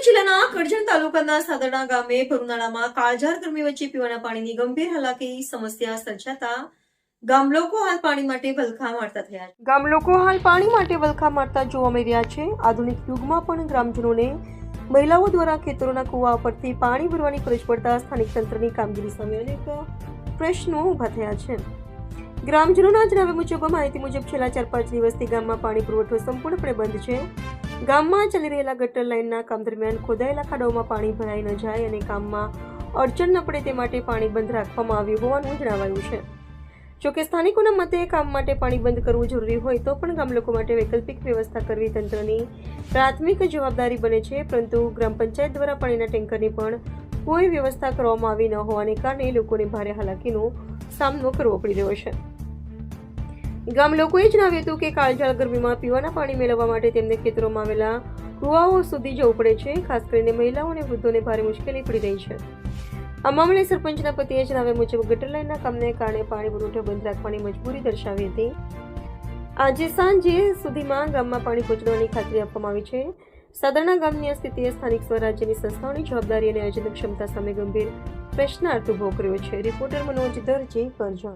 જિલ્લાના કરજણ તાલુકાના સાદરણા ગામે ભરુનાળામાં કાળઝાળ ગરમી વચ્ચે પીવાના પાણીની ગંભીર હાલાકી સમસ્યા સર્જાતા ગામ લોકો હાલ પાણી માટે વલખા મારતા થયા છે. ગામ લોકો હાલ પાણી માટે વલખા મારતા જોવા મળી રહ્યા છે. આધુનિક યુગમાં પણ ગ્રામજનોને મહિલાઓ દ્વારા ખેતરોના કુવા પરથી પાણી ભરવાની ફરજ પડતા સ્થાનિક તંત્રની કામગીરી સામે અનેક પ્રશ્નો ઊભા થયા છે. ગ્રામજનોના જણાવ્યા મુજબ માહિતી મુજબ છેલ્લા 4-5 દિવસથી ગામમાં પાણી પુરવઠો સંપૂર્ણપણે બંધ છે. ગામમાં ચાલી રહેલા ગટર લાઇનના કામ દરમિયાન ખોદાયેલા ખાડાઓમાં પાણી ભરાઈ ન જાય અને કામમાં અડચણ ન પડે તે માટે પાણી બંધ રાખવામાં આવ્યું હોવાનું જણાવાયું છે. જોકે સ્થાનિકોના મતે કામ માટે પાણી બંધ કરવું જરૂરી હોય તો પણ ગામ લોકો માટે વૈકલ્પિક વ્યવસ્થા કરવી તંત્રની પ્રાથમિક જવાબદારી બને છે, પરંતુ ગ્રામ પંચાયત દ્વારા પાણીના ટેન્કરની પણ કોઈ વ્યવસ્થા કરવામાં આવી ન હોવાને કારણે લોકોને ભારે હાલાકીનો સામનો કરવો પડી રહ્યો છે. ગામ લોકોએ જણાવ્યું હતું કે કાળઝાળ ગરમીમાં પીવાના પાણી મેળવવા માટે તેમને ખેતરોમાં આવેલા કુવાઓ સુધી જવું પડે છે. ખાસ કરીને મહિલાઓ અને વૃદ્ધોને ભારે મુશ્કેલી પડી રહી છે. આ મામલે સરપંચના પતિએ જણાવ્યા મુજબ ગટર લાઇનના કામને કારણે પાણી પુરવઠો બંધ રાખવાની મજબૂરી દર્શાવી હતી. આજે સાંજે સુધીમાં ગામમાં પાણી પહોંચવાની ખાતરી આપવામાં આવી છે. સાદરણા ગામની આ સ્થિતિએ સ્થાનિક સ્વરાજ્યની સંસ્થાઓની જવાબદારી અને આયોજન ક્ષમતા સામે ગંભીર પ્રશ્નાર્થ ઉભો કર્યો છે. રિપોર્ટર મનોજ દરજી, કરજણ.